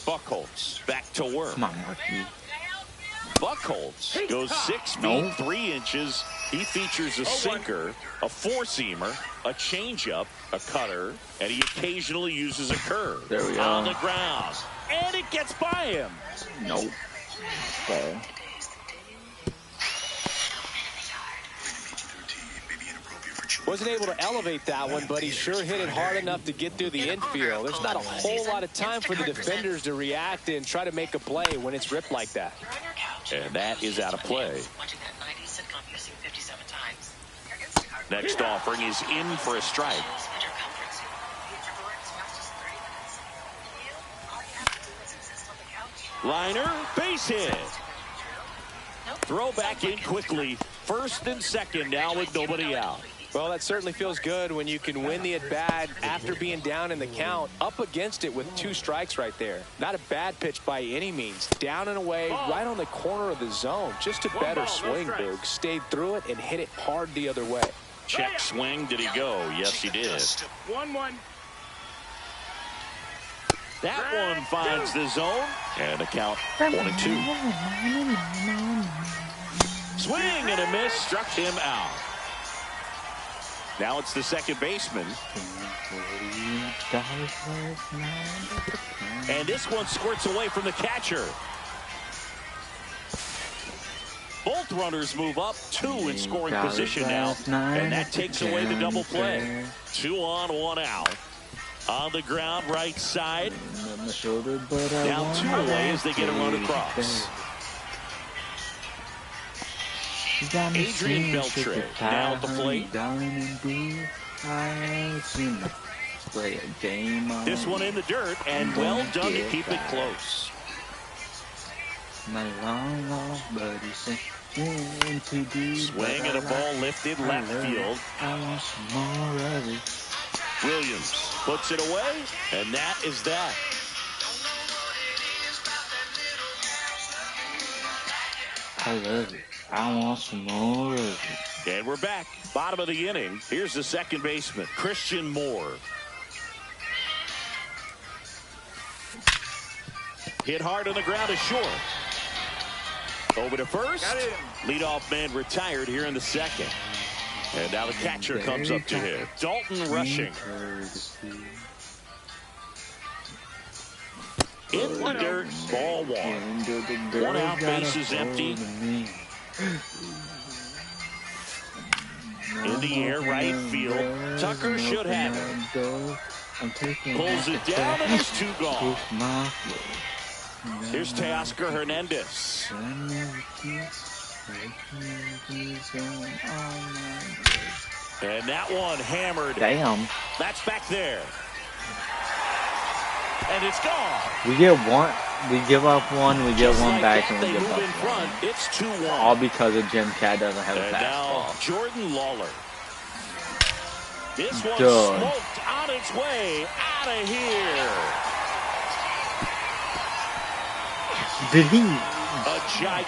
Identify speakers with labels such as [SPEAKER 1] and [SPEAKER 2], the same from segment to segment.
[SPEAKER 1] Buchholz back to work.
[SPEAKER 2] Come on, Marky.
[SPEAKER 1] Buchholz goes 6 feet 3 inches. He features a sinker, a 4-seamer, a changeup, a cutter, and he occasionally uses a curve.
[SPEAKER 2] There we go.
[SPEAKER 1] On the ground, and it gets by him.
[SPEAKER 2] Nope. Okay.
[SPEAKER 3] Wasn't able to elevate that one, but he sure hit it hard enough to get through the infield. There's not a whole lot of time for the defenders to react and try to make a play when it's ripped like that.
[SPEAKER 1] And that is out of play. Next offering is in for a strike. Liner, base hit. Throw back in quickly. First and second now with nobody out.
[SPEAKER 3] Well, that certainly feels good when you can win the at-bat after being down in the count, up against it with 2 strikes right there. Not a bad pitch by any means. Down and away, right on the corner of the zone. Just a better swing, Boog. Stayed through it and hit it hard the other way.
[SPEAKER 1] Check swing. Did he go? Yes, he did.
[SPEAKER 4] 1-1.
[SPEAKER 1] That one finds the zone. And the count 1-2. Swing and a miss. Struck him out. Now it's the second baseman. And this one squirts away from the catcher. Both runners move up, 2 in scoring position now. And that takes away the double play. 2 on, 1 out. On the ground, right side. Now 2 away as they get a run across. Adrian Beltre now at the plate. This one in the dirt, and well done to keep it close. Swing and a ball lifted left field. Williams puts it away, and that is that.
[SPEAKER 2] I love it. I want some more of it.
[SPEAKER 1] And we're back. Bottom of the inning. Here's the second baseman, Christian Moore. Hit hard on the ground is short. Over to first. Leadoff man retired here in the second. And now the catcher comes up to hit. Dalton rushing. In the dirt, ball 1. 1 out, base is empty. In the air, right field. Tucker should have it. Pulls it down, and there's 2 gone. Here's Teoscar Hernandez. And that one hammered.
[SPEAKER 2] Damn.
[SPEAKER 1] That's back there. And it's gone.
[SPEAKER 2] We get one. We give up one. We get one back, and we give up one.
[SPEAKER 1] It's 2-1.
[SPEAKER 2] All because of Jim Cat doesn't have a
[SPEAKER 1] and
[SPEAKER 2] fastball.
[SPEAKER 1] Now Jordan Lawler. This one smoked on its way out of here.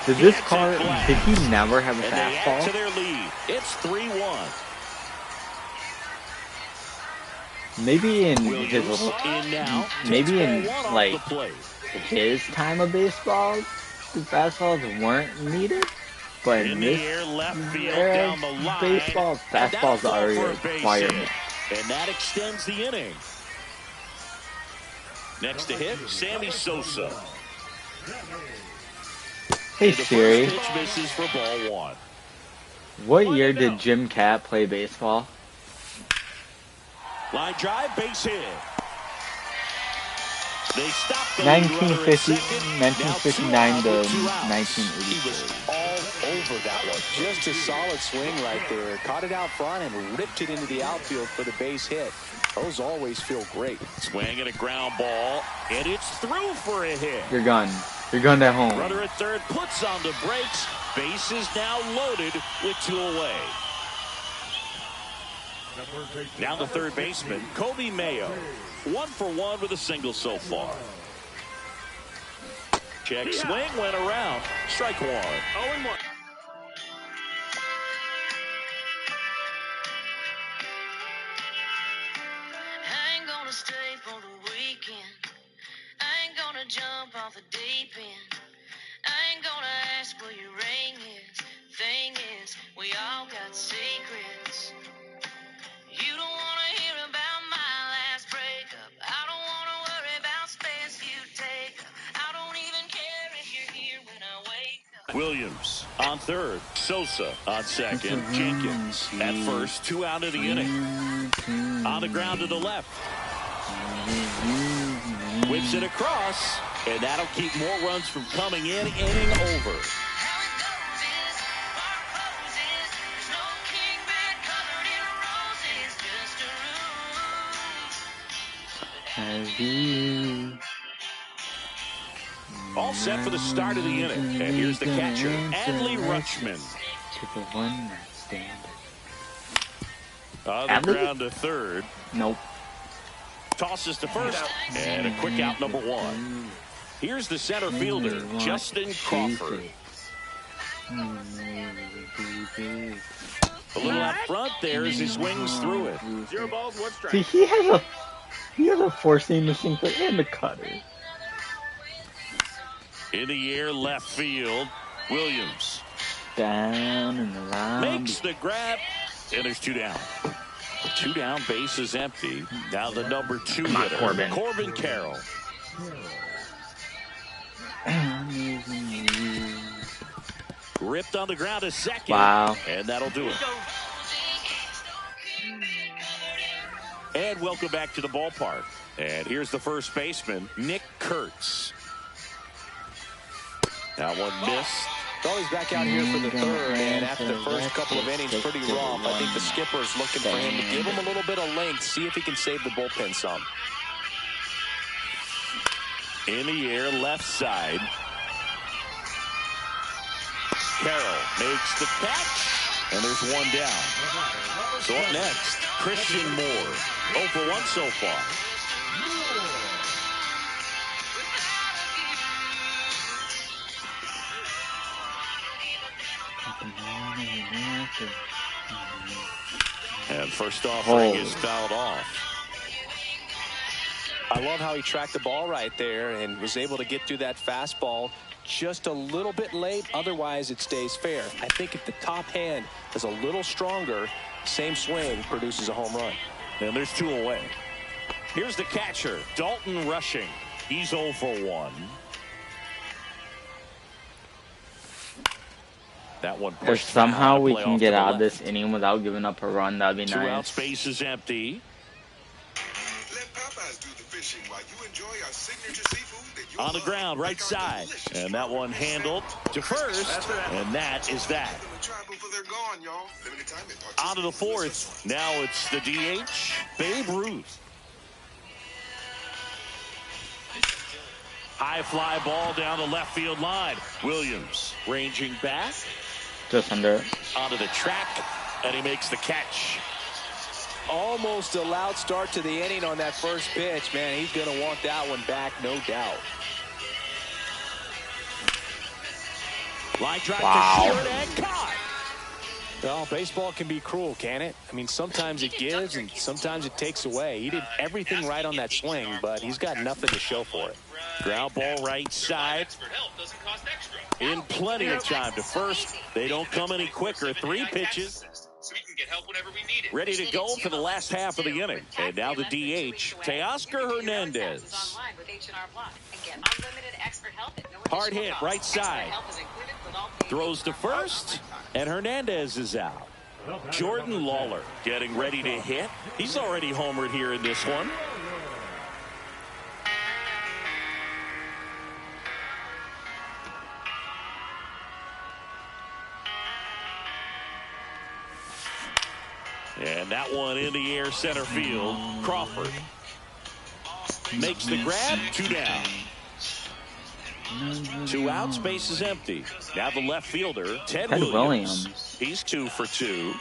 [SPEAKER 2] Did this car? Did he never have a
[SPEAKER 1] and
[SPEAKER 2] fastball?
[SPEAKER 1] They add to their lead. It's 3-1.
[SPEAKER 2] Maybe in his,
[SPEAKER 1] maybe
[SPEAKER 2] in like his time of baseball, the fastballs weren't needed. But in this era of baseball, fastballs are a requirement.
[SPEAKER 1] And that extends the inning. Next to hit, Sammy Sosa.
[SPEAKER 2] Hey Siri,
[SPEAKER 1] pitch misses for ball 1.
[SPEAKER 2] What year did Jim Cat play baseball?
[SPEAKER 1] Line drive, base hit. They stopped the
[SPEAKER 2] 1959 to 1980.
[SPEAKER 3] He was all over that one. Just a solid swing right there. Caught it out front and ripped it into the outfield for the base hit. Those always feel great.
[SPEAKER 1] Swing and a ground ball, and it's through for a hit.
[SPEAKER 2] You're gone. You're gone at home.
[SPEAKER 1] Runner at third puts on the brakes. Base is now loaded with 2 away. Now the third baseman, Kobe Mayo. 1 for 1 with a single so far. Check swing, went around. Strike 1.
[SPEAKER 4] 0-1.
[SPEAKER 5] I ain't gonna stay for the weekend. I ain't gonna
[SPEAKER 4] wanna jump off the deep end. I ain't gonna ask where your ring is. Thing is, we all got secrets. You don't wanna hear about my last breakup. I don't wanna worry about space you take up. I don't even care if you're here when I wake up.
[SPEAKER 1] Williams on third. Sosa on second. Jenkins at first. 2 out of the inning. On the ground to the left. Whips it across, and that'll keep more runs from coming in. Inning over. All set for the start of the inning. And here's the catcher, Adley Rutschman.
[SPEAKER 2] To the one that's standing.
[SPEAKER 1] On the ground to third.
[SPEAKER 2] Nope.
[SPEAKER 1] Tosses to first, and a quick out, number 1. Here's the center fielder, Justin Crawford. A little out front there as he swings through it.
[SPEAKER 5] 0 balls, 1 strike.
[SPEAKER 2] See, he has a four-seam machine and a cutter.
[SPEAKER 1] In the air, left field, Williams.
[SPEAKER 2] Down in the line.
[SPEAKER 1] Makes the grab, and there's 2 down. 2 down, base is empty. Now the number 2 hitter, Corbin Carroll. Ripped on the ground to second.
[SPEAKER 2] Wow.
[SPEAKER 1] And that'll do it. And welcome back to the ballpark. And here's the first baseman, Nick Kurtz. That one missed.
[SPEAKER 3] Well, he's back out here for the third, and after the first couple of innings, pretty rough. I think the skipper's looking for him to give him a little bit of length, see if he can save the bullpen some.
[SPEAKER 1] In the air, left side. Carroll makes the catch, and there's 1 down. So up next, Christian Moore. 0 for 1 so far. And first offering is fouled off.
[SPEAKER 3] I love how he tracked the ball right there and was able to get through that fastball just a little bit late. Otherwise, it stays fair. I think if the top hand is a little stronger, same swing produces a home run.
[SPEAKER 1] And there's 2 away. Here's the catcher, Dalton Rushing. He's 0 for 1. That one pushed.
[SPEAKER 2] If somehow we can get out of this inning without giving up a run, that'd be
[SPEAKER 1] 2
[SPEAKER 2] nice.
[SPEAKER 1] 2 out, space is empty.
[SPEAKER 6] Let Popeyes do the fishing while you enjoy our signature seafood that you
[SPEAKER 1] On the ground, right side. And that one handled to first. And that is that. On to the 4th. Now it's the DH, Babe Ruth. High fly ball down the left field line. Williams ranging back.
[SPEAKER 2] Just under.
[SPEAKER 1] Onto the track, and he makes the catch.
[SPEAKER 3] Almost a loud start to the inning on that first pitch. Man, he's going to want that one back, no doubt.
[SPEAKER 1] Line drive to short and caught.
[SPEAKER 3] Well, baseball can be cruel, can it? I mean, sometimes it gives and sometimes it takes away. He did everything right on that swing, but he's got nothing to show for it.
[SPEAKER 1] Ground ball right side. In plenty of time to first. They don't come any quicker. 3 pitches. Ready to go for the last half of the inning. And now the DH, Teoscar Hernandez. Hard hit, right side. Throws to first, and Hernandez is out. Jordan Lawler getting ready to hit. He's already homered here in this one. And that one in the air, center field. Crawford makes the grab. 2 down. 2 out, space is empty. Now the left fielder, Ted Williams. He's 2 for 2.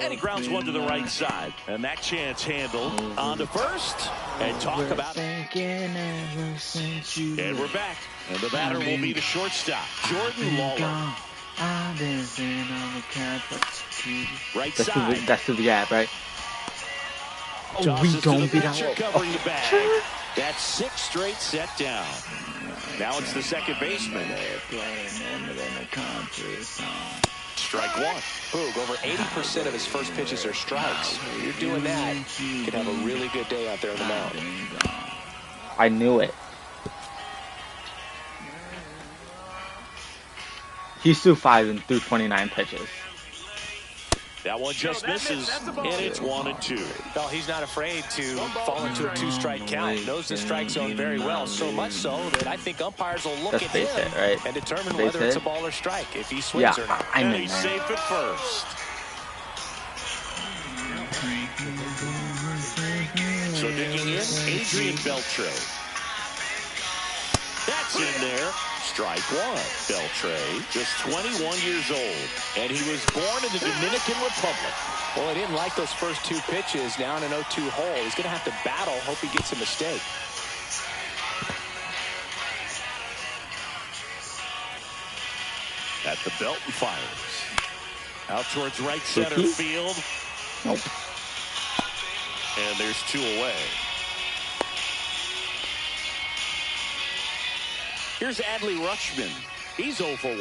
[SPEAKER 1] And he grounds one to the right side. And that chance handled. On to first. And talk about it. And we're back. And the batter will be the shortstop, Jordan Lawler. Right side.
[SPEAKER 2] That's the gap, right? Oh, we don't beat out.
[SPEAKER 1] Covering the bag. That's 6 straight set down. Now it's the second baseman. Strike one.
[SPEAKER 3] Boog, over 80% of his first pitches are strikes. If you're doing that, you could have a really good day out there on the mound.
[SPEAKER 2] I knew it. He's threw 5 and threw 29 pitches.
[SPEAKER 1] That one just misses, and it's 1-2.
[SPEAKER 3] Well, he's not afraid to fall into a 2-strike count. Knows the strike zone very well, so much so that I think umpires will look at him and determine whether it's a ball or strike, if he swings or not.
[SPEAKER 2] I know.
[SPEAKER 1] He's safe at first. So digging in, Adrian Beltre. That's in there. Strike one. Beltre, just 21 years old, and he was born in the Dominican Republic.
[SPEAKER 3] Well, I didn't like those first 2 pitches down an 0-2 hole. He's going to have to battle. Hope he gets a mistake.
[SPEAKER 1] At the belt and fires. Out towards right center field.
[SPEAKER 2] Nope.
[SPEAKER 1] And there's 2 away. Here's Adley Rutschman. He's 0 for 1.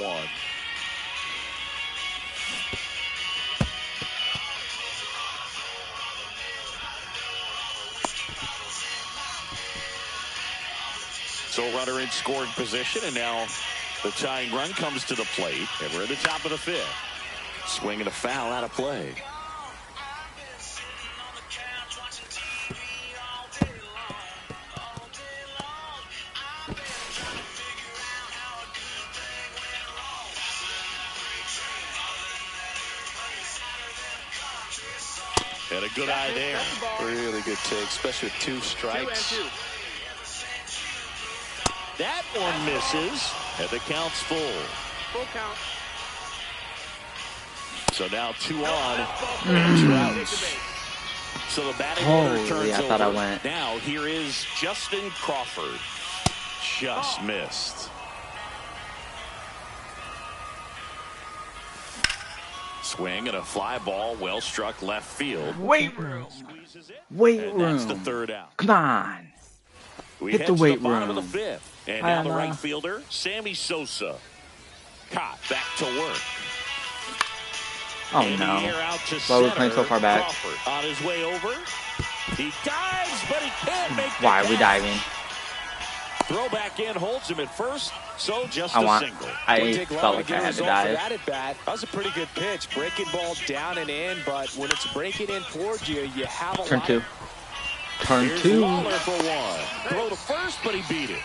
[SPEAKER 1] So runner in scoring position, and now the tying run comes to the plate, and we're at the top of the 5th. Swing and a foul out of play. Had a good eye there.
[SPEAKER 3] Really good take, especially with 2 strikes.
[SPEAKER 1] That one misses, and the count's full.
[SPEAKER 5] Full count.
[SPEAKER 1] So now 2 on and 2 outs. So the batting order turns
[SPEAKER 2] I thought
[SPEAKER 1] over.
[SPEAKER 2] I went.
[SPEAKER 1] Now here is Justin Crawford. Just missed. Swing and a fly ball, well struck left field.
[SPEAKER 2] Weight room. Weight room.
[SPEAKER 1] That's the 3rd out.
[SPEAKER 2] Come on.
[SPEAKER 1] We
[SPEAKER 2] Hit
[SPEAKER 1] head
[SPEAKER 2] the
[SPEAKER 1] to
[SPEAKER 2] weight
[SPEAKER 1] the bottom
[SPEAKER 2] room.
[SPEAKER 1] of the 5th. And now the right fielder, Sammy Sosa. Caught back to work.
[SPEAKER 2] Oh no. Why are we playing so far back?
[SPEAKER 1] Crawford on his way over. He dives, but he can't make the
[SPEAKER 2] Why are we
[SPEAKER 1] catch.
[SPEAKER 2] diving?
[SPEAKER 1] Throw back in, holds him at first, so just a single.
[SPEAKER 2] I felt like I had to dive.
[SPEAKER 3] That was a pretty good pitch. Breaking ball down and in, but when it's breaking in towards you, you have a
[SPEAKER 2] Turn 2. Turn
[SPEAKER 1] Here's
[SPEAKER 2] 2.
[SPEAKER 1] Waller for 1. Throw to first, but he beat it.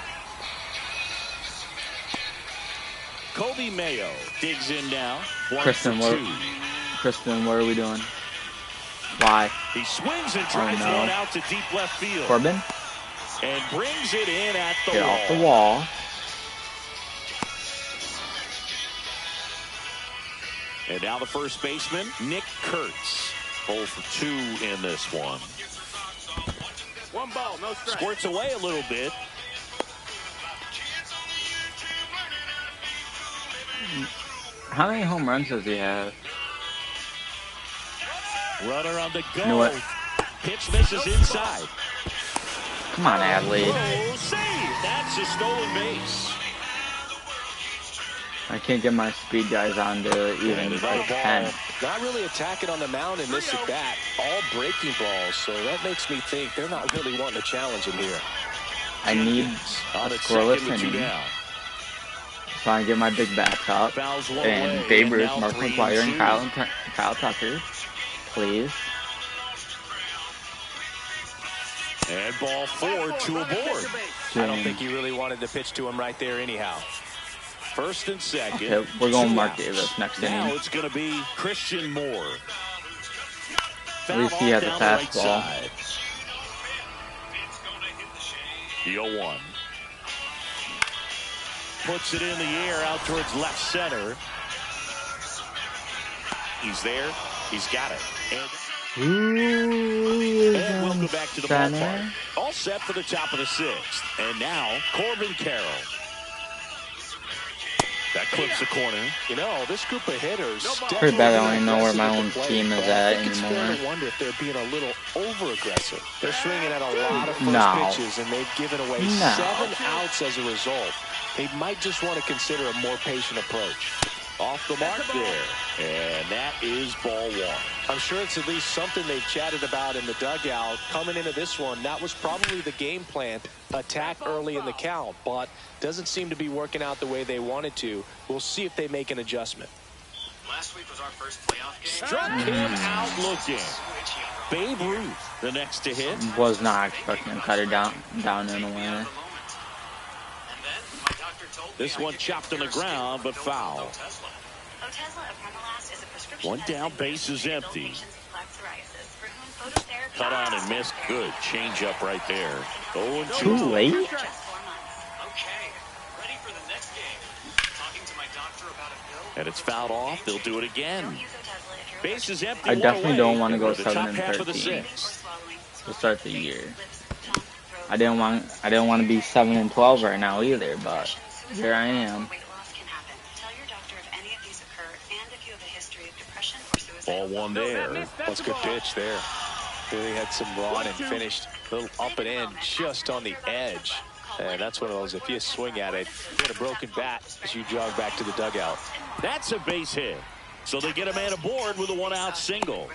[SPEAKER 1] Kobe Mayo digs in now.
[SPEAKER 2] Kristen, what are we doing? Why?
[SPEAKER 1] He swings and tries one out to deep left field.
[SPEAKER 2] Corbin?
[SPEAKER 1] And brings it in at the
[SPEAKER 2] Get
[SPEAKER 1] wall.
[SPEAKER 2] off the wall.
[SPEAKER 1] And now the first baseman, Nick Kurtz. 0 for 2 in this one.
[SPEAKER 5] 1 ball, no strike.
[SPEAKER 1] Squirts away a little bit.
[SPEAKER 2] How many home runs does he have?
[SPEAKER 1] Runner on the go.
[SPEAKER 2] You know what?
[SPEAKER 1] Pitch misses inside.
[SPEAKER 2] Come on, Adley.
[SPEAKER 1] Oh, save. That's a stolen base.
[SPEAKER 2] I can't get my speed guys on to even like 10.
[SPEAKER 3] Not really attacking on the mound in this at bat. All breaking balls, so that makes me think they're not really wanting to challenge him here.
[SPEAKER 2] I need
[SPEAKER 1] on
[SPEAKER 2] a scoreless inning. So I get my big bats up. And Babe Ruth, Mark McGwire, and Kyle Tucker. Please.
[SPEAKER 1] And ball 4, 2 aboard.
[SPEAKER 3] I don't think he really wanted to pitch to him right there anyhow.
[SPEAKER 1] First and second.
[SPEAKER 2] Okay, we're going Mark Davis next inning.
[SPEAKER 1] Now it's going to be Christian Moore.
[SPEAKER 2] At least he has a fastball.
[SPEAKER 1] The 0-1. Puts it in the air out towards left center. He's there. He's got it. And welcome back to the ballpark. All set for the top of the 6th. And now Corbin Carroll. That clips the corner.
[SPEAKER 3] You know, this group of hitters.
[SPEAKER 2] Pretty bad. I don't even know where my own team is at
[SPEAKER 3] It's fair
[SPEAKER 2] anymore.
[SPEAKER 3] to wonder if they're being a little over-aggressive. They're swinging at a lot of first pitches, and they've given away 7 outs as a result. They might just want to consider a more patient approach.
[SPEAKER 1] Off the mark there, and that is ball 1.
[SPEAKER 3] I'm sure it's at least something they've chatted about in the dugout. Coming into this one, that was probably the game plan. Attack early in the count, but doesn't seem to be working out the way they wanted to. We'll see if they make an adjustment.
[SPEAKER 5] Last week was our first playoff game.
[SPEAKER 1] Struck him out looking. Babe Ruth, the next to hit.
[SPEAKER 2] Was not expecting to cut it down in a way.
[SPEAKER 1] This one chopped on the ground, but foul. One down, base is empty. Cut on and missed. Good change up right there. 0-2.
[SPEAKER 2] Too late?
[SPEAKER 5] Okay, ready for the next game. Talking to my doctor about a bill.
[SPEAKER 1] And it's fouled off. They'll do it again. Base is empty.
[SPEAKER 2] I definitely don't want to go
[SPEAKER 1] The top
[SPEAKER 2] 7-13 to start the year. I didn't want to be 7-12 right now either, but here I am.
[SPEAKER 1] Ball 1 there.
[SPEAKER 3] That's a good pitch there. Really had some run and finished a little up and in just on the edge. And that's one of those, if you swing at it, you get a broken bat as you jog back to the dugout.
[SPEAKER 1] That's a base hit. So they get a man aboard with a 1-out single.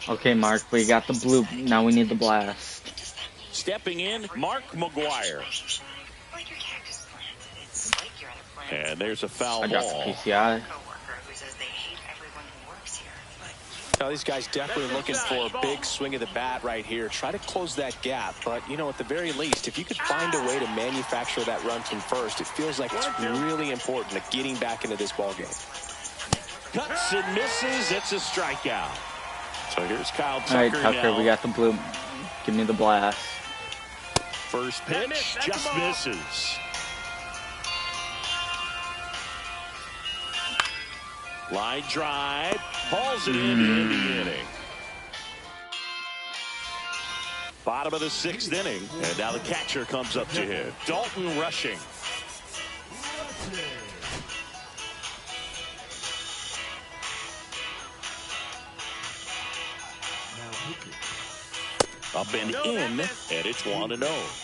[SPEAKER 2] Okay, Mark, we got the blue. Now we need the blast.
[SPEAKER 1] Stepping in, Mark McGuire. And there's a foul
[SPEAKER 2] I got the
[SPEAKER 1] ball.
[SPEAKER 2] PCI.
[SPEAKER 3] Now, these guys definitely looking for a big swing of the bat right here. Try to close that gap. But, you know, at the very least, if you could find a way to manufacture that run from first, it feels like it's really important at getting back into this ballgame.
[SPEAKER 1] Cuts and misses. It's a strikeout. So here's Kyle Tucker.
[SPEAKER 2] All right, Tucker,
[SPEAKER 1] now.
[SPEAKER 2] we got the blue. Give me the blast.
[SPEAKER 1] First pitch just misses. Line drive. Hauls it in the inning. Bottom of the 6th inning. And now the catcher comes up to hit. Dalton rushing. Up and in, and it's 1-0.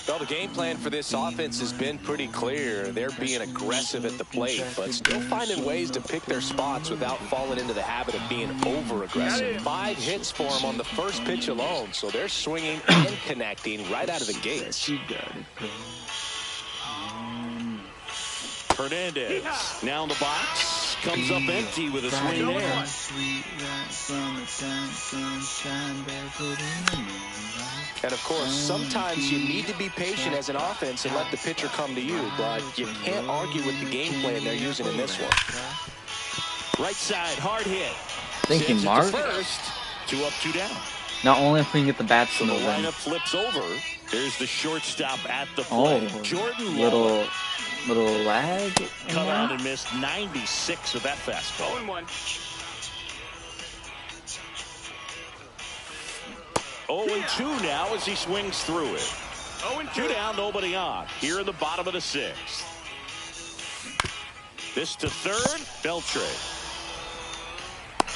[SPEAKER 3] Well, the game plan for this offense has been pretty clear. They're being aggressive at the plate, but still finding ways to pick their spots without falling into the habit of being over-aggressive. 5 hits for them on the first pitch alone, so they're swinging and connecting right out of the gates.
[SPEAKER 1] Hernandez now in the box. Comes up empty with a swing there.
[SPEAKER 3] And, of course, sometimes you need to be patient as an offense and let the pitcher come to you, but you can't argue with the game plan they're using in this one.
[SPEAKER 1] Right side, hard hit.
[SPEAKER 2] Thank you,
[SPEAKER 1] Sends it to
[SPEAKER 2] Mark.
[SPEAKER 1] first. 2 up, 2 down.
[SPEAKER 2] Not only if we can get the bats
[SPEAKER 1] So the
[SPEAKER 2] moving.
[SPEAKER 1] lineup flips over. There's the shortstop at the plate.
[SPEAKER 2] Oh,
[SPEAKER 1] Jordan
[SPEAKER 2] little lag.
[SPEAKER 1] cut out and missed 96 with that fastball.
[SPEAKER 5] 0-1.
[SPEAKER 1] 0-2 now as he swings through it. 2 down, nobody on. Here in the bottom of the 6th. This to third, Beltre.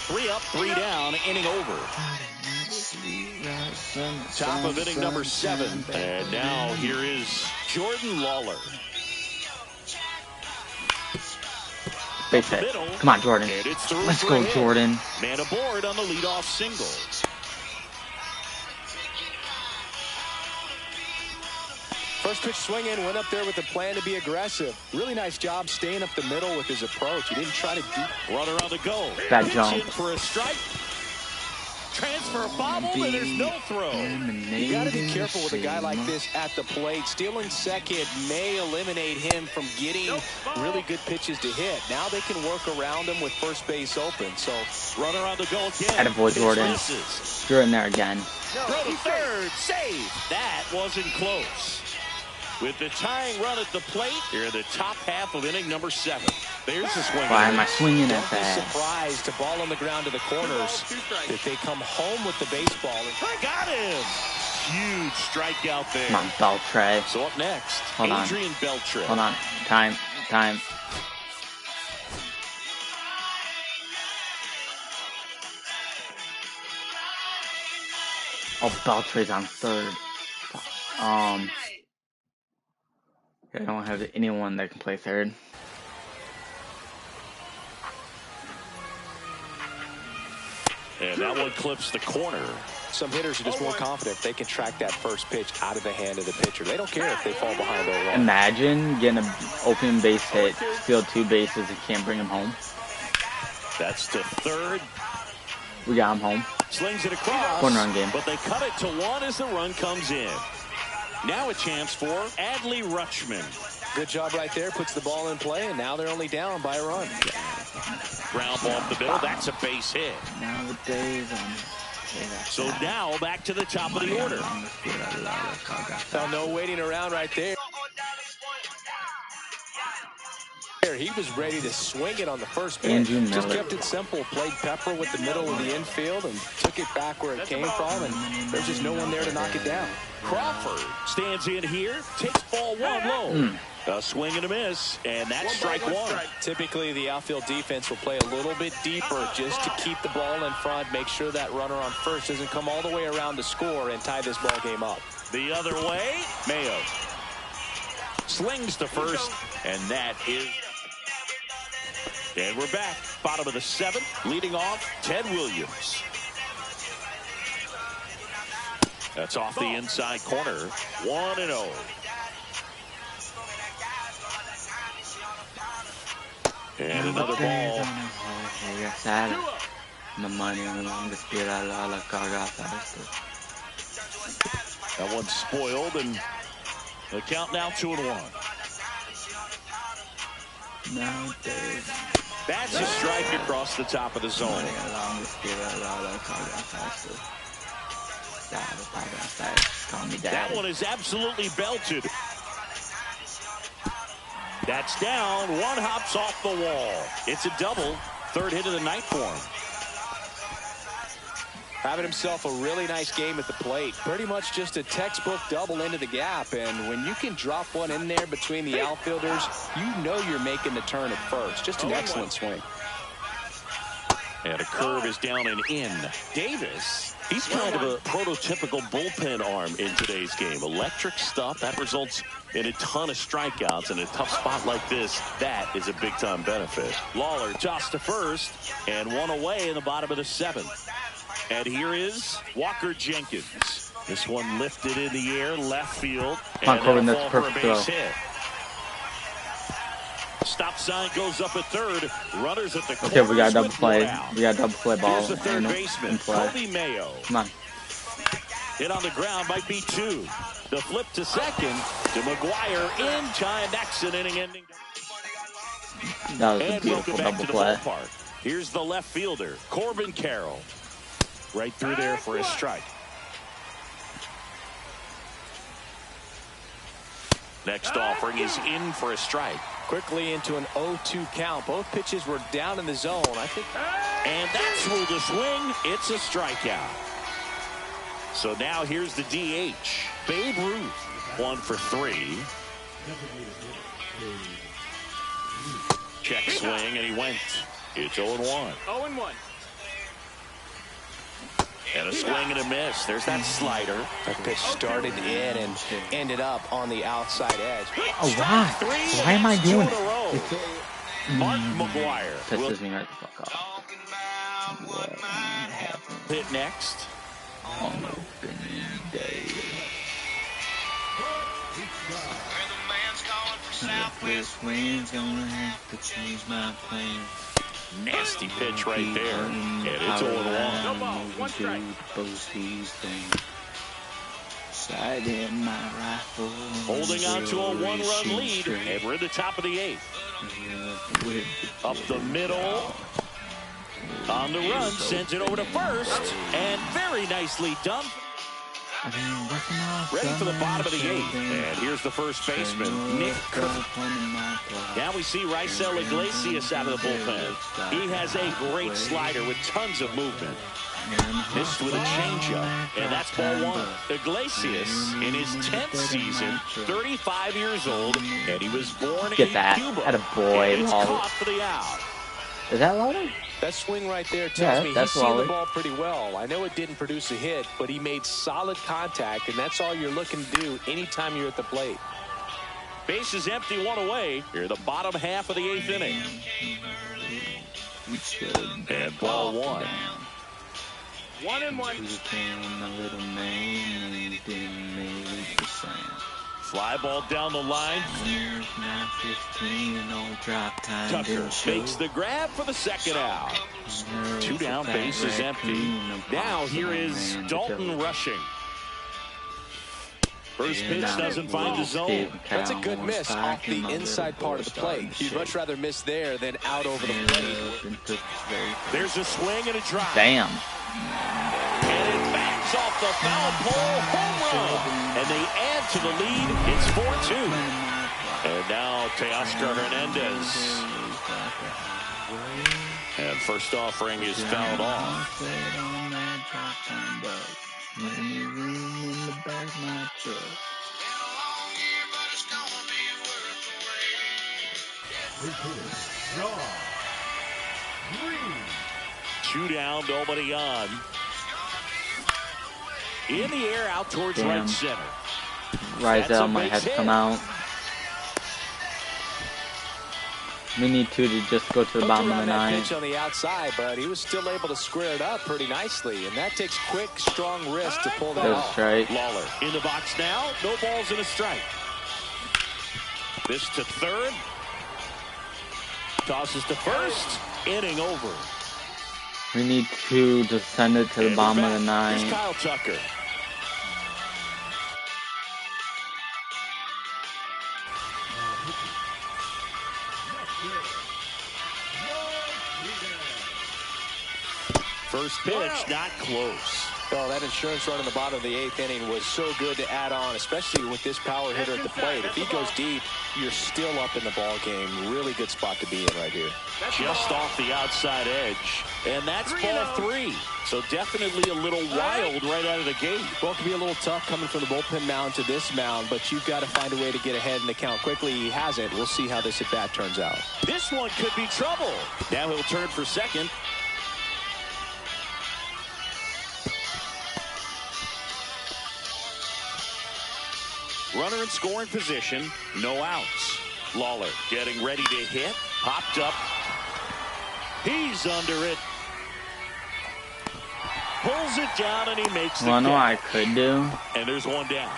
[SPEAKER 1] 3 up, 3 down, inning over. Top of inning number 7. And now here is Jordan Lawler.
[SPEAKER 2] Base hit. Come on, Jordan.
[SPEAKER 1] And it's through
[SPEAKER 2] Let's
[SPEAKER 1] for
[SPEAKER 2] go,
[SPEAKER 1] a hit.
[SPEAKER 2] Jordan.
[SPEAKER 1] Man aboard on the leadoff single.
[SPEAKER 3] First pitch swinging, went up there with a plan to be aggressive. Really nice job staying up the middle with his approach. He didn't try to do.
[SPEAKER 1] Runner on the go.
[SPEAKER 2] Bad jump.
[SPEAKER 1] Pitching for a strike. Transfer bobble, and there's no throw.
[SPEAKER 3] You got to be careful with a guy like this at the plate. Stealing second may eliminate him from getting really good pitches to hit. Now they can work around him with first base open. So
[SPEAKER 1] Runner on the go again.
[SPEAKER 2] Attaboy, Jordan.
[SPEAKER 1] Misses.
[SPEAKER 2] You're in there again.
[SPEAKER 1] Throw to third. Save. That wasn't close. With the tying run at the plate, here in the top half of inning number 7. There's the swing.
[SPEAKER 2] Why am I swinging
[SPEAKER 3] don't
[SPEAKER 2] at
[SPEAKER 3] be
[SPEAKER 2] that?
[SPEAKER 3] surprised to ball on the ground to the corners that they come home with the baseball.
[SPEAKER 1] Got him. Huge strikeout there.
[SPEAKER 2] Come on, Beltre.
[SPEAKER 1] So up next,
[SPEAKER 2] Hold on.
[SPEAKER 1] Adrian Beltre.
[SPEAKER 2] Hold on. Time. Oh, Beltre's on third. I don't have anyone that can play third.
[SPEAKER 1] And that one clips the corner.
[SPEAKER 3] Some hitters are just more confident if they can track that first pitch out of the hand of the pitcher. They don't care if they fall behind 0-1.
[SPEAKER 2] Imagine getting an open base hit, steal 2 bases, and can't bring him home.
[SPEAKER 1] That's to third.
[SPEAKER 2] We got him home.
[SPEAKER 1] Slings it across.
[SPEAKER 2] 1-run game.
[SPEAKER 1] But they cut it to 1 as the run comes in. Now a chance for Adley Rutschman.
[SPEAKER 3] Good job right there. Puts the ball in play, and now they're only down by a run.
[SPEAKER 1] Ground ball up the middle. That's a base hit.
[SPEAKER 2] Nowadays,
[SPEAKER 1] so now back to the top of the order.
[SPEAKER 3] Now no waiting around right there. He was ready to swing it on the first pitch. Just kept it simple. Played pepper with the middle of the infield and took it back where it came from. And there's just no one there to knock it down.
[SPEAKER 1] Crawford stands in here, takes ball 1 low. A swing and a miss, and that's strike 1.
[SPEAKER 3] Typically, the outfield defense will play a little bit deeper just to keep the ball in front, make sure that runner on first doesn't come all the way around to score and tie this ball game up.
[SPEAKER 1] The other way, Mayo slings to first, and that is... And we're back, bottom of the 7th, leading off, Ted Williams. That's off the inside corner, 1-0. And another ball. That one's spoiled, and the count now 2-1. That's a strike across the top of the zone. That one is absolutely belted. That's down. 1 hops off the wall. It's a double. 3rd hit of the night for him.
[SPEAKER 3] Having himself a really nice game at the plate. Pretty much just a textbook double into the gap. And when you can drop one in there between the outfielders, you know you're making the turn at first. Just an excellent swing.
[SPEAKER 1] And a curve is down and in. Davis, he's kind of a prototypical bullpen arm in today's game. Electric stuff that results in a ton of strikeouts. In a tough spot like this, that is a big-time benefit. Lawler tossed to first, and 1 away in the bottom of the 7th. And here is Walker Jenkins. This one lifted in the air, left field, and
[SPEAKER 2] Corbin,
[SPEAKER 1] a
[SPEAKER 2] that's
[SPEAKER 1] fall for a
[SPEAKER 2] perfect
[SPEAKER 1] base
[SPEAKER 2] throw.
[SPEAKER 1] hit. Stop sign goes up at third. Runners at the corners.
[SPEAKER 2] Okay, we got double play. We got double play ball.
[SPEAKER 1] Here's the third baseman, Kobe Mayo.
[SPEAKER 2] Come on.
[SPEAKER 1] Hit on the ground might be 2. The flip to second to McGuire in time. That's an inning-ending.
[SPEAKER 2] That was a beautiful double play.
[SPEAKER 1] Ballpark. Here's the left fielder, Corbin Carroll. Right through there for a strike. Next offering is in for a strike.
[SPEAKER 3] Quickly into an 0-2 count. Both pitches were down in the zone, I think.
[SPEAKER 1] And that's ruled a swing. It's a strikeout. So now here's the DH. Babe Ruth, 1 for 3. Check swing, and he went. It's 0-1.
[SPEAKER 5] 0-1.
[SPEAKER 1] And a swing and a miss. There's that slider.
[SPEAKER 3] That pitch started in and ended up on the outside edge.
[SPEAKER 2] Oh, why? Why am I doing it?
[SPEAKER 1] Mark McGuire
[SPEAKER 2] Pisses me right the fuck off.
[SPEAKER 1] hit next.
[SPEAKER 2] On opening day. Southwest winds gonna have to change my plans.
[SPEAKER 1] Nasty pitch right there. And it's 0-1.
[SPEAKER 2] Sighting my rifle.
[SPEAKER 1] Holding on to a 1-run lead. And we're at the top of the 8th. Up the middle. On the run. Sends it over to first. And very nicely done. Ready for the bottom of the 8th. And here's the first baseman, Nick Kirk. Now we see Raisel Iglesias out of the bullpen. He has a great slider with tons of movement. Missed with a changeup, and that's ball 1. Iglesias in his 10th season, 35 years old, and he was born in Cuba.
[SPEAKER 2] At a boy.
[SPEAKER 1] And it's caught for the out.
[SPEAKER 2] Is that Lawler?
[SPEAKER 3] That swing right there tells me he's
[SPEAKER 2] that's
[SPEAKER 3] seen the ball pretty well. I know it didn't produce a hit, but he made solid contact, and that's all you're looking to do anytime you're at the plate.
[SPEAKER 1] Base is empty, one away. Here, the bottom half of the 8th inning. And ball one.
[SPEAKER 3] 1-1.
[SPEAKER 1] Fly ball down the line. Tucker makes the grab for the second out. 2 down, base is empty. Now here is Dalton rushing. First pitch doesn't find the zone.
[SPEAKER 3] That's a good miss off the inside part of the plate. You'd much rather miss there than out over the plate.
[SPEAKER 1] There's a swing and a drive.
[SPEAKER 2] Damn.
[SPEAKER 1] And it bangs off the foul pole, home run. And they add to the lead. It's 4-2. And now Teoscar Hernandez. And first offering is fouled off. Two down, nobody on. In the air, out towards right center.
[SPEAKER 2] Rizal might have to come out. We need to just go to the bottom of the ninth.
[SPEAKER 3] Pitch on the outside, but he was still able to square it up pretty nicely, and that takes quick, strong wrist to pull that off.
[SPEAKER 2] Strike.
[SPEAKER 1] Lawler in the box now. No balls and a strike. This to third. Tosses to first. Inning over.
[SPEAKER 2] We need to just send it to the bottom of the ninth.
[SPEAKER 1] Here's Kyle Tucker. First pitch, not close.
[SPEAKER 3] Well, that insurance run in the bottom of the 8th inning was so good to add on, especially with this power hitter at the plate. If he goes deep, you're still up in the ball game. Really good spot to be in right here.
[SPEAKER 1] Just off the outside edge. And that's ball 3. So definitely a little wild right out of the gate.
[SPEAKER 3] Well, it can be a little tough coming from the bullpen mound to this mound, but you've got to find a way to get ahead in the count quickly. He hasn't. We'll see how this at-bat turns out.
[SPEAKER 1] This one could be trouble. Now he'll turn for second. Runner in scoring position, no outs. Lawler getting ready to hit, popped up. He's under it. Pulls it down and he makes the
[SPEAKER 2] catch. I could do.
[SPEAKER 1] And there's one down.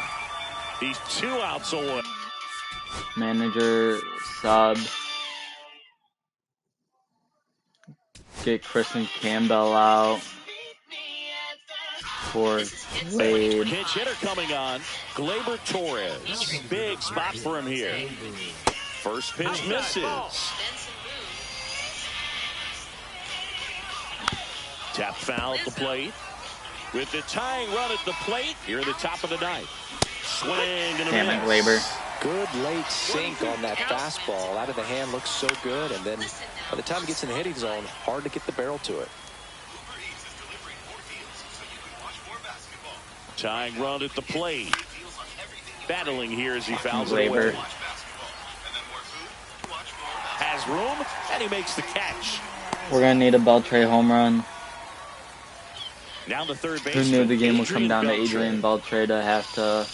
[SPEAKER 1] He's 2 outs away.
[SPEAKER 2] Manager sub. Get Kristen Campbell out. For Wade.
[SPEAKER 1] Pinch hitter coming on. Gleyber Torres. Big spot for him here. First pitch misses. Tap foul at the plate. With the tying run at the plate, here at the top of the ninth. Swing and a miss.
[SPEAKER 2] Gleyber.
[SPEAKER 3] Good late sink on that fastball. Out of the hand looks so good, and then by the time it gets in the hitting zone, hard to get the barrel to it.
[SPEAKER 1] Tying run at the plate. Battling here as he fouls it away. Has room, and he makes the catch.
[SPEAKER 2] We're going to need a Beltre home run.
[SPEAKER 1] Now the third base.
[SPEAKER 2] Who knew the game would come down to Adrian Beltre to have to...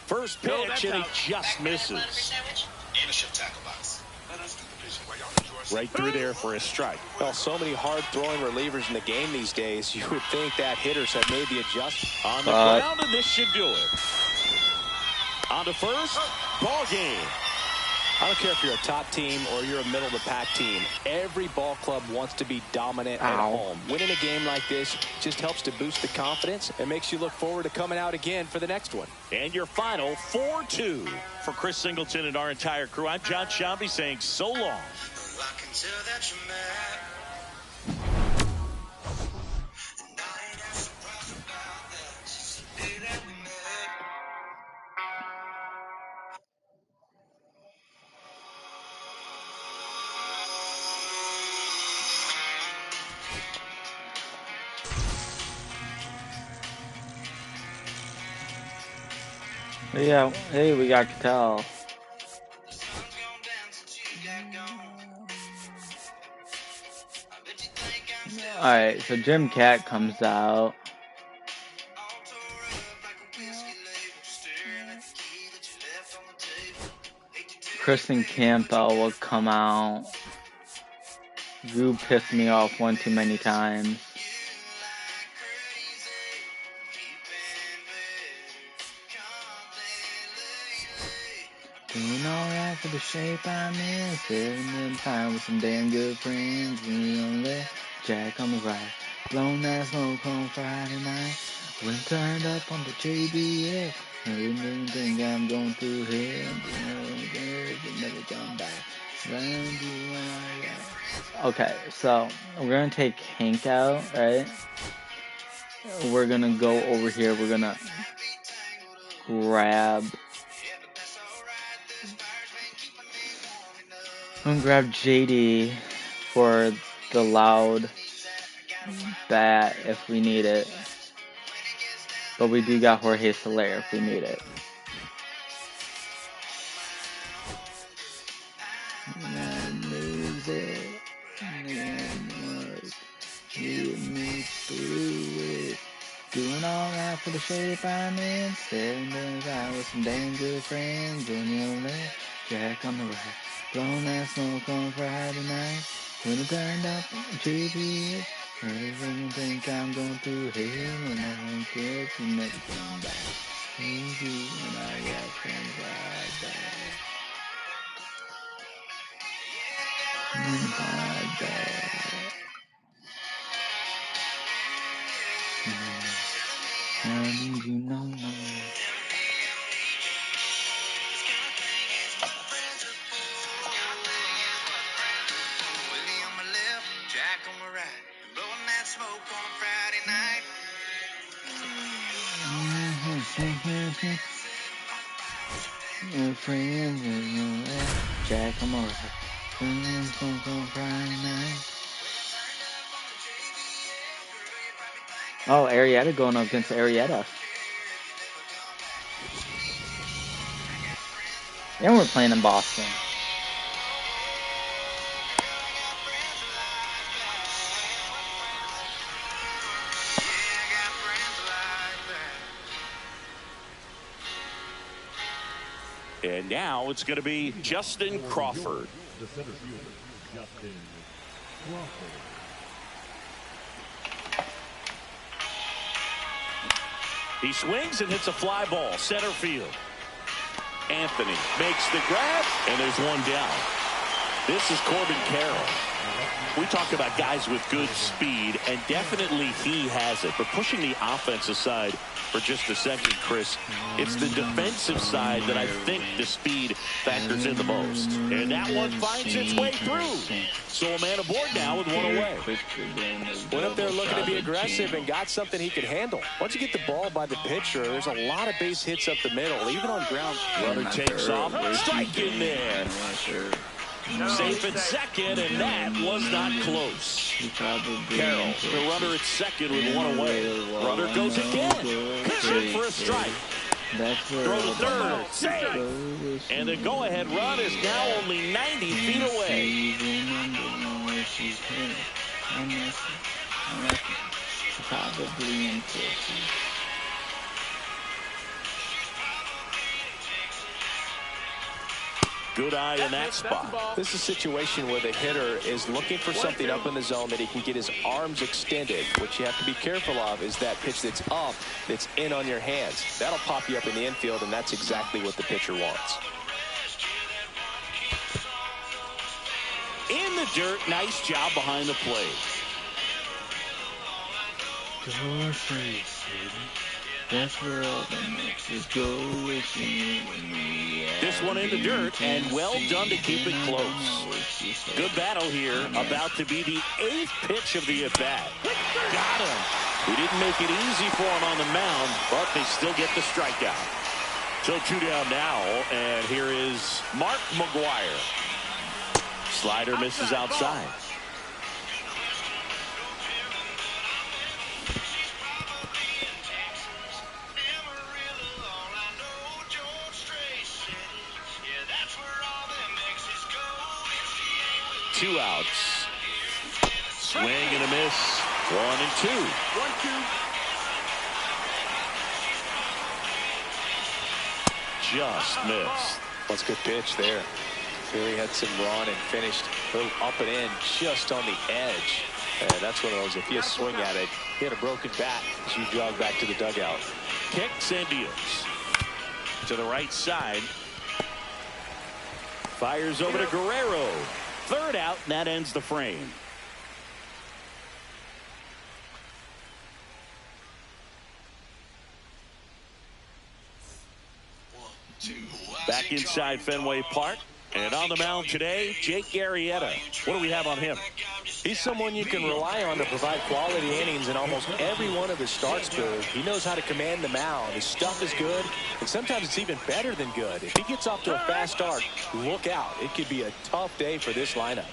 [SPEAKER 1] First pitch, and he just misses. Right through there for a strike.
[SPEAKER 3] Well, so many hard-throwing relievers in the game these days. You would think that hitters have made the adjustment.
[SPEAKER 1] On the ground, and this should do it. On to first, ball game.
[SPEAKER 3] I don't care if you're a top team or you're a middle-of-the-pack team. Every ball club wants to be dominant at home. Winning a game like this just helps to boost the confidence and makes you look forward to coming out again for the next one.
[SPEAKER 1] And your final 4-2 for Chris Singleton and our entire crew. I'm John Shambi saying so long.
[SPEAKER 6] I can tell that you're mad. And I ain't as surprised about that since the day that we met.
[SPEAKER 2] Yeah, hey, we got Cattell. Alright, so Jim Cat comes out. Kristen Campbell will come out. You pissed me off one too many times. Doing alright for the shape I'm in. Sitting in time with some damn good friends. Jack on the right. Blown that smoke on Friday night. When turned up on the JBL. I didn't think I'm going through hell. Never come back. Okay, so we're gonna take Hank out, right? We're gonna go over here. We're gonna grab. I'm gonna grab JD for the loud bat if we need it. But we do got Jorge Soler if we need it. Doing alright for the shape I'm in. Sitting there with some damn good friends. On your left, Jack on the right. Blowing that smoke on Friday night. When it turned up JV. Everything think I'm going through hell. And I don't care if you never come back. Easy when I got friends like that. Like that. I need you no. Friends and Jack, I'm alright. Friends on Friday night. Oh, Arrieta going up against Arrieta. And we're playing in Boston.
[SPEAKER 1] And now it's going to be Justin Crawford.
[SPEAKER 7] The center fielder, Justin Crawford.
[SPEAKER 1] He swings and hits a fly ball, center field. Anthony makes the grab, and there's one down. This is Corbin Carroll. We talk about guys with good speed, and definitely he has it. But pushing the offense aside for just a second, Chris, it's the defensive side that I think the speed factors in the most. And that one finds its way through. So a man aboard now with one away.
[SPEAKER 3] Went up there looking to be aggressive and got something he could handle. Once you get the ball by the pitcher, there's a lot of base hits up the middle, even on ground.
[SPEAKER 1] Runner takes off. Strike in there. Safe at second, and that was not close. Carroll, the runner at second with one away. Runner goes again. Pitch it for a strike. Throw to third. Safe. And the go-ahead run is now only 90 feet away. Good eye in that spot.
[SPEAKER 3] This is a situation where the hitter is looking for something up in the zone that he can get his arms extended. What you have to be careful of is that pitch that's up, that's in on your hands. That'll pop you up in the infield, and that's exactly what the pitcher wants.
[SPEAKER 1] In the dirt, nice job behind the plate.
[SPEAKER 2] That's where all the mixes go.
[SPEAKER 1] This one in the dirt, and well done to keep it close. Good battle here, about to be the 8th pitch of the at-bat. Got him. We didn't make it easy for him on the mound, but they still get the strikeout. So 2 down now, and here is Mark McGuire. Slider misses outside. Two outs. Swing and a miss. 1-2.
[SPEAKER 5] 1-2.
[SPEAKER 1] Just missed.
[SPEAKER 3] That's a good pitch there. Really had some run and finished a little up and in just on the edge. And that's one of those, if you swing at it, you had a broken bat as you jog back to the dugout.
[SPEAKER 1] Kicks and deals. To the right side. Fires over to Guerrero. Third out, and that ends the frame. Back inside Fenway Park. And on the mound today, Jake Arrieta. What do we have on him?
[SPEAKER 3] He's someone you can rely on to provide quality innings in almost every one of his starts, Boo. He knows how to command the mound. His stuff is good, and sometimes it's even better than good. If he gets off to a fast start, look out. It could be a tough day for this lineup.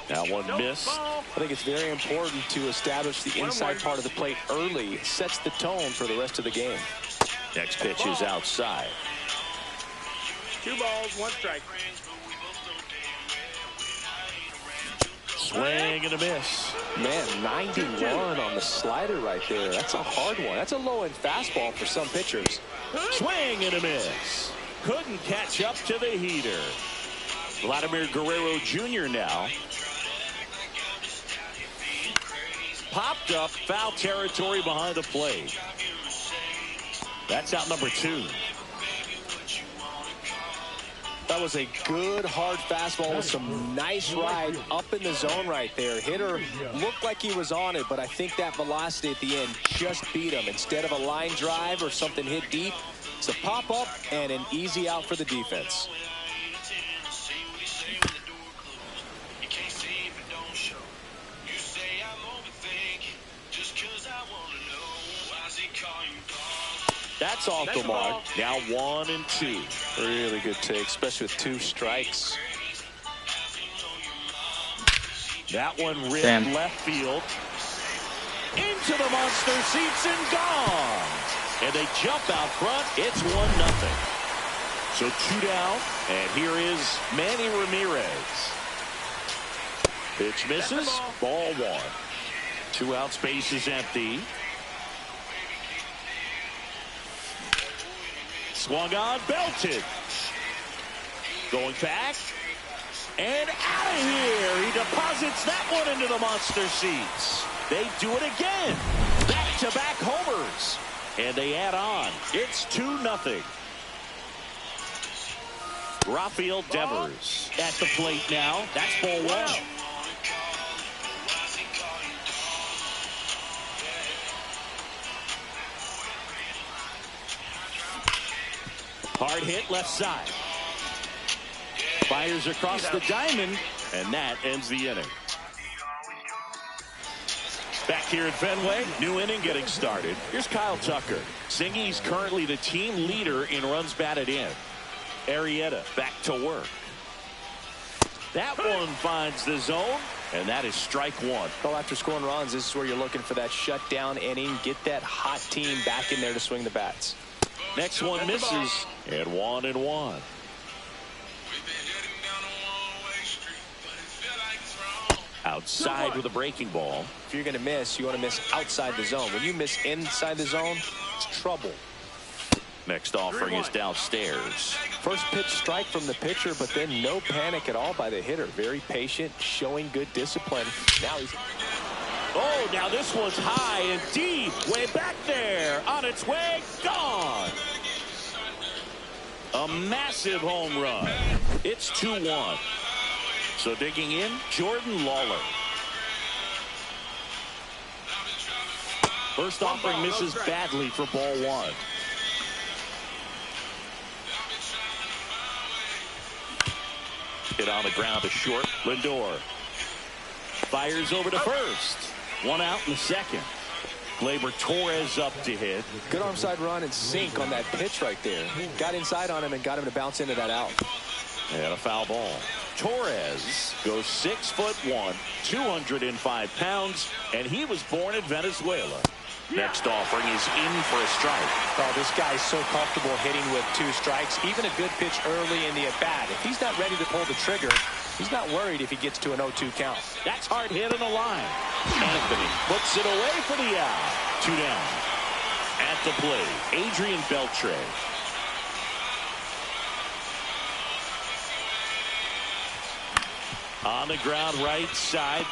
[SPEAKER 1] That one missed.
[SPEAKER 3] I think it's very important to establish the inside part of the plate early. It sets the tone for the rest of the game.
[SPEAKER 1] Next pitch is outside.
[SPEAKER 5] 2 balls, 1 strike.
[SPEAKER 1] Swing and a miss.
[SPEAKER 3] Man, 91 on the slider right there. That's a hard one. That's a low-end fastball for some pitchers.
[SPEAKER 1] Swing and a miss. Couldn't catch up to the heater. Vladimir Guerrero Jr. now. Popped up, foul territory behind the plate. That's out number 2.
[SPEAKER 3] That was a good hard fastball with some nice ride up in the zone right there. Hitter looked like he was on it, but I think that velocity at the end just beat him. Instead of a line drive or something hit deep, it's a pop up and an easy out for the defense.
[SPEAKER 1] That's off the mark. Now 1-2.
[SPEAKER 3] Really good take, especially with 2 strikes.
[SPEAKER 1] That one ripped left field. Into the monster seats and gone. And they jump out front. It's 1-0. So 2 down. And here is Manny Ramirez. Pitch misses. Ball 1. 2 out. Space is empty. Swung on, belted. Going back. And out of here. He deposits that one into the monster seats. They do it again. Back-to-back homers. And they add on. It's 2-0. Rafael Devers at the plate now. That's ball 1. Hard hit left side. Fires across the diamond, and that ends the inning. Back here at Fenway, new inning getting started. Here's Kyle Tucker. Singy's currently the team leader in runs batted in. Arrieta back to work. That one finds the zone, and that is strike 1.
[SPEAKER 3] Well, after scoring runs, this is where you're looking for that shutdown inning. Get that hot team back in there to swing the bats.
[SPEAKER 1] Next one misses, and 1-1. Outside with a breaking ball.
[SPEAKER 3] If you're going to miss, you want to miss outside the zone. When you miss inside the zone, it's trouble.
[SPEAKER 1] Next offering is downstairs.
[SPEAKER 3] First pitch strike from the pitcher, but then no panic at all by the hitter. Very patient, showing good discipline. Now he's...
[SPEAKER 1] Oh, now this one's high and deep. Way back there. On its way. Gone. A massive home run. It's 2-1. So digging in, Jordan Lawler. First offering misses badly for ball 1. Hit on the ground to short. Lindor fires over to first. 1 out in the second. Gleyber Torres up to hit.
[SPEAKER 3] Good arm side run and sink on that pitch right there. Got inside on him and got him to bounce into that out.
[SPEAKER 1] And a foul ball. Torres goes 6'1", 205 pounds, and he was born in Venezuela. Next offering is in for a strike.
[SPEAKER 3] Oh, this guy's so comfortable hitting with 2 strikes. Even a good pitch early in the at-bat. If he's not ready to pull the trigger, He's not worried if he gets to an 0-2 count.
[SPEAKER 1] That's hard hit on the line. Anthony puts it away for the out. 2 down. At the plate, Adrian Beltre. On the ground, right side.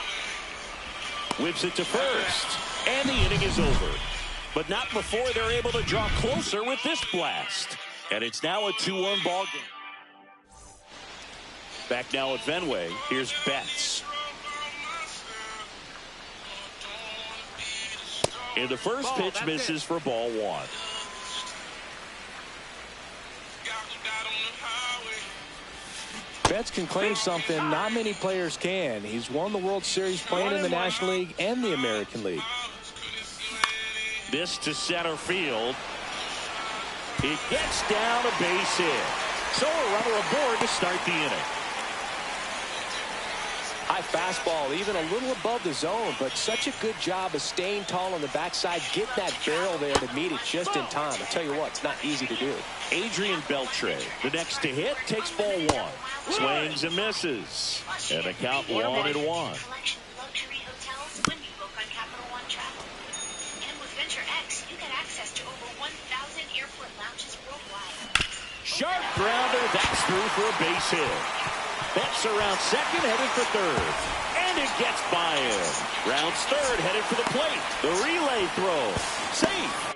[SPEAKER 1] Whips it to first. And the inning is over. But not before they're able to draw closer with this blast. And it's now a 2-1 ball game. Back now at Fenway. Here's Betts. And the first pitch misses for ball 1.
[SPEAKER 3] Betts can claim something not many players can. He's won the World Series playing in the National League and the American League.
[SPEAKER 1] This to center field. It gets down a base hit. So a runner aboard to start the inning.
[SPEAKER 3] High fastball, even a little above the zone, but such a good job of staying tall on the backside, getting that barrel there to meet it just in time. I tell you what, it's not easy to do.
[SPEAKER 1] Adrian Beltre, the next to hit, takes ball 1. Swings and misses. And a count 1-1. Sharp grounder, that's through for a base hit. Betts around second, headed for third. And it gets by him. Rounds third, headed for the plate. The relay throw. Safe.